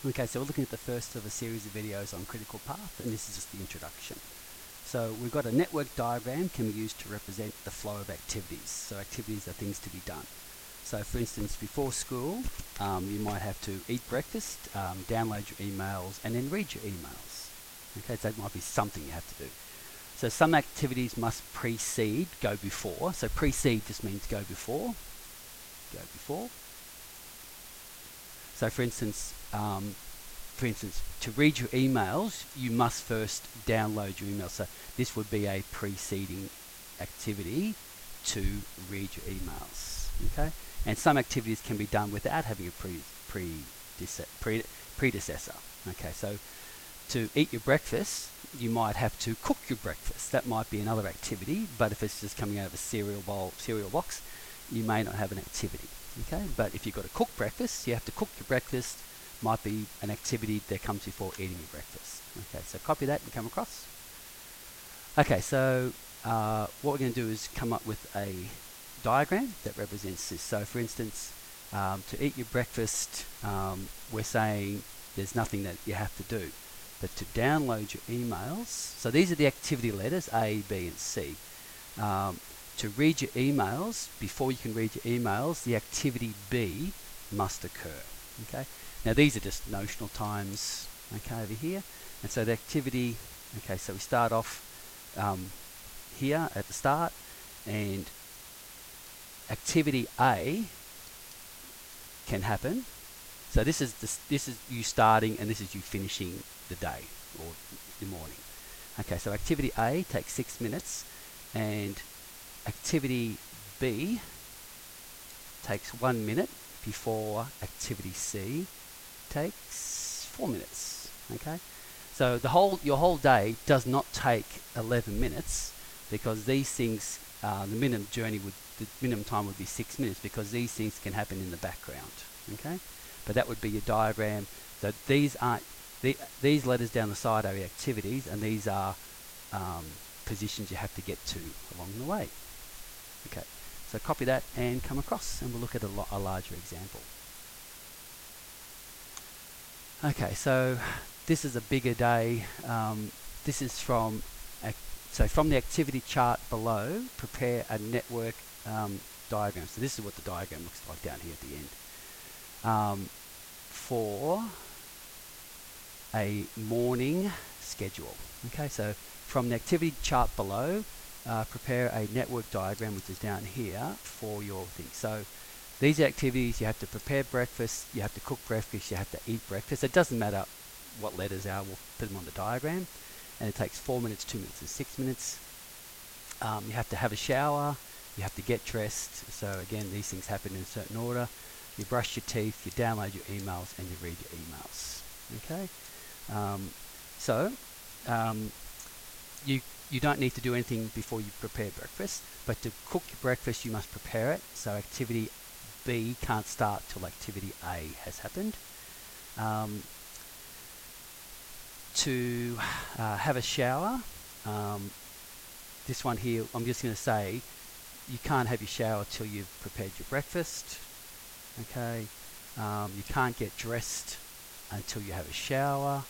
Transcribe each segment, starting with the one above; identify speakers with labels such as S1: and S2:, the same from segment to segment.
S1: Okay, so we're looking at the first of a series of videos on critical path, and this is just the introduction. So we've got a network diagram can be used to represent the flow of activities. So activities are things to be done. So for instance, before school, you might have to eat breakfast, download your emails, and then read your emails. Okay, so that might be something you have to do. So some activities must precede, go before. So precede just means go before. Go before. So for instance, to read your emails, you must first download your emails. So this would be a preceding activity to read your emails. Okay, and some activities can be done without having a predecessor. Okay, so to eat your breakfast, you might have to cook your breakfast. That might be another activity, but if it's just coming out of a cereal box, you may not have an activity. Okay, but if you've got to cook breakfast, you have to cook your breakfast. Might be an activity that comes before eating your breakfast. Okay, so copy that and come across. Okay, so what we're going to do is come up with a diagram that represents this. So for instance, to eat your breakfast, we're saying there's nothing that you have to do. But to download your emails, so these are the activity letters, A, B, and C. To read your emails, before you can read your emails, the activity B must occur. Okay. Now these are just notional times. Okay, over here, and so the activity. Okay, so we start off here at the start, and activity A can happen. So this is you starting, and this is you finishing the day or the morning. Okay, so activity A takes 6 minutes, and activity B takes 1 minute before activity C takes 4 minutes. Okay, so your whole day does not take 11 minutes because these things, the minimum time would be 6 minutes because these things can happen in the background. Okay, but that would be your diagram. So these aren't these letters down the side are your activities, and these are positions you have to get to along the way. Okay, so copy that and come across, and we'll look at a larger example. Okay, so this is a bigger day. This is from the activity chart below, prepare a network diagram. So this is what the diagram looks like down here at the end. For a morning schedule. Okay, so from the activity chart below, prepare a network diagram, which is down here, for your thing. So these activities, you have to prepare breakfast, you have to cook breakfast, you have to eat breakfast. It doesn't matter what letters are, we'll put them on the diagram. And it takes 4 minutes, 2 minutes, and 6 minutes. You have to have a shower, you have to get dressed. So again, these things happen in a certain order. You brush your teeth, you download your emails, and you read your emails. Okay, you don't need to do anything before you prepare breakfast, but to cook your breakfast you must prepare it. So activity B can't start till activity A has happened. To have a shower, this one here, I'm just going to say you can't have your shower till you've prepared your breakfast. Okay, you can't get dressed until you have a shower.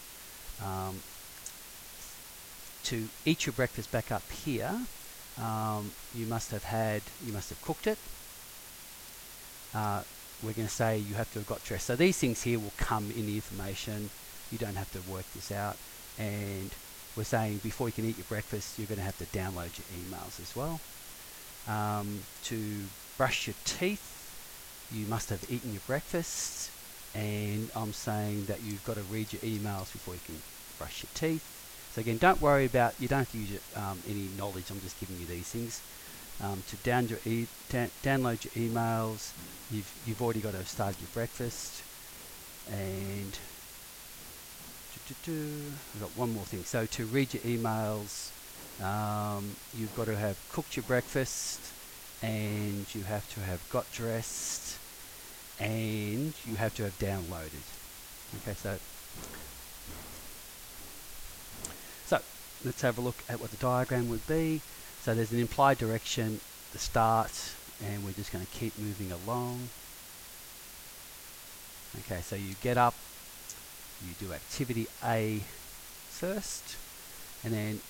S1: To eat your breakfast back up here, you must have cooked it. We're going to say you have to have got dressed. So these things here will come in the information. You don't have to work this out. And we're saying before you can eat your breakfast, you're going to have to download your emails as well. To brush your teeth, you must have eaten your breakfast. And I'm saying that you've got to read your emails before you can brush your teeth. So again, don't worry about, you don't have to use any knowledge, I'm just giving you these things. To download your emails, you've already got to have started your breakfast. And I've got one more thing. So to read your emails, you've got to have cooked your breakfast, and you have to have got dressed, and you have to have downloaded. Okay, so let's have a look at what the diagram would be. So there's an implied direction, the start, and we're just going to keep moving along. Okay, so you get up, you do activity A first, and then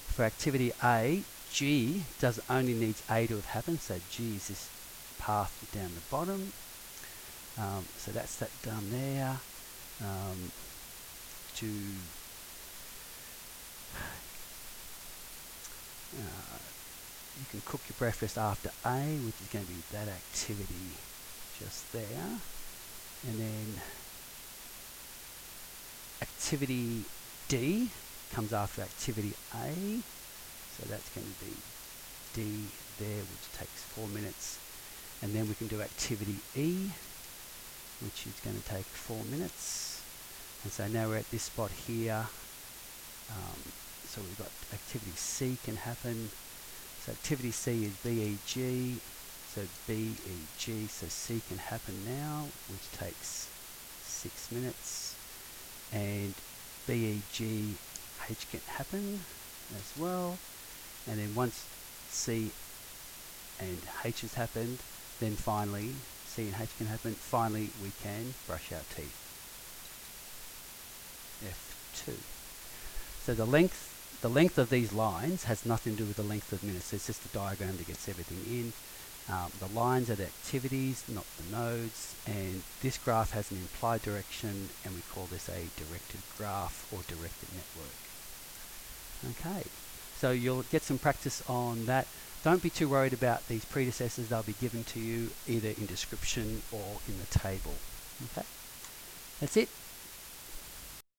S1: for activity A, G only needs A to have happened, so G is this path down the bottom. So that's that done there. You can cook your breakfast after A, which is going to be that activity just there. And then activity D comes after activity A. So that's going to be D there, which takes 4 minutes. And then we can do activity E, which is going to take 4 minutes. And so now we're at this spot here. So we've got activity C can happen. So activity C is BEG. So BEG, so C can happen now, which takes 6 minutes. And BEG H can happen as well. And then once C and H has happened, then finally C and H can happen. Finally, we can brush our teeth. F2. So the length of these lines has nothing to do with the length of minutes. It's just a diagram that gets everything in. The lines are the activities, not the nodes, and this graph has an implied direction, and we call this a directed graph or directed network. Okay, so you'll get some practice on that. Don't be too worried about these predecessors. They'll be given to you either in description or in the table. Okay, that's it.